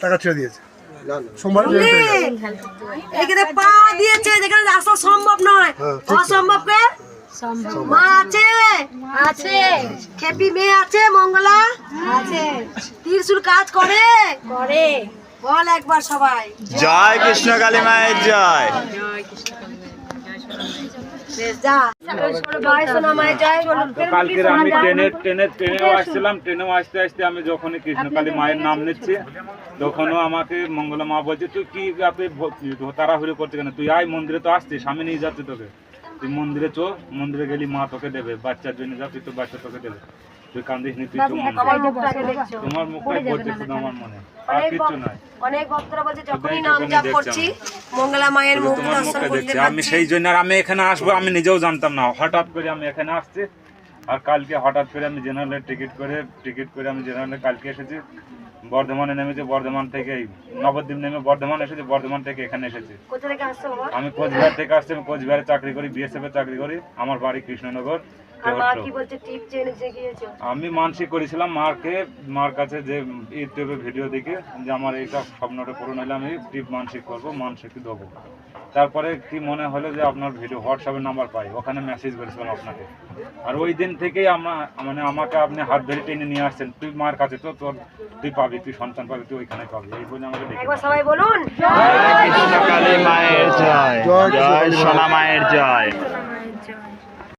[SPEAKER 14] টাকা ছেড়ে দিয়েছে সোমবার।
[SPEAKER 1] এখানে পা দিয়েছে যেখানে আসা সম্ভব নয়, অসম্ভবকে মা আছে,
[SPEAKER 4] আছে
[SPEAKER 1] খেপি মেয়ে আছে, মঙ্গলা আছে, ত্রিশূল কাজ করে
[SPEAKER 4] করে।
[SPEAKER 1] বল একবার সবাই
[SPEAKER 13] জয় কৃষ্ণ কালী মায়ের জয়।
[SPEAKER 15] কালকে আমি ট্রেনেও আসছিলাম, ট্রেনেও আসতে আসতে আমি যখনই কৃষ্ণকালী মায়ের নাম নিচ্ছি তখনও আমাকে মঙ্গলা মা বলছে তুই কি তাড়াহুড়ো করতে কেন, তুই আয় মন্দিরে তো আসছিস, আমি নিয়ে যাচ্ছি তোকে, তুই মন্দিরে চো, মন্দিরে গেলি মা তোকে দেবে, বাচ্চার জন্য যা তুই তো বাচ্চা তোকে দেবে, তুই কান্দিস নি, তুই তোমার মুখটাই বলছে শুধু আমার মনে, আর কিচ্ছু নাই।
[SPEAKER 1] অনেক ভক্তরা বলছে যখনই নাম জপ করছি মঙ্গলা মায়ের মুখ দর্শন করতে
[SPEAKER 15] আমি সেই জন্য আর আমি এখানে আসবো আমি নিজেও জানতাম না, হঠাৎ করে আমি এখানে আসছি। আর কালকে হঠাৎ করে আমি জেনারেলে টিকিট করে আমি জেনারেলে কালকে এসেছি, বর্ধমানে নেমেছি, বর্ধমান থেকে নবদ্বীপ নেমে বর্ধমান এসেছি, বর্ধমান থেকে এখানে এসেছি। আমি কোচবিহার থেকে আসছি, আমি কোচবিহারে চাকরি করি, বিএসএফ এ চাকরি করি, আমার বাড়ি কৃষ্ণনগর। আমি মানসিক করেছিলাম মার কাছে যে ইউটিউবে ভিডিও দেখে যে আমার এইটা স্বপ্নটা পূরণ হলে আমি টিপ মানসিক করবো, মানসিক দেবো। তারপরে কি মনে হলো যে আপনার ভিডিও হোয়াটসঅ্যাপের নাম্বার পাই, ওখানে মেসেজ করেছিলাম আপনাকে। আর ওই দিন থেকেই আমাকে আপনি হাত ধরে টেনে নিয়ে আসছেন, তুই মার কাছে তো তুই পাবি, তুই সন্তান পাবি, তুই ওইখানে পাবি, এই বলে আমাকে দেখে।
[SPEAKER 1] সবাই বলুন
[SPEAKER 13] জয় কৃষ্ণ কালী মায়ের জয়। জয় সোনা মায়ের জয়।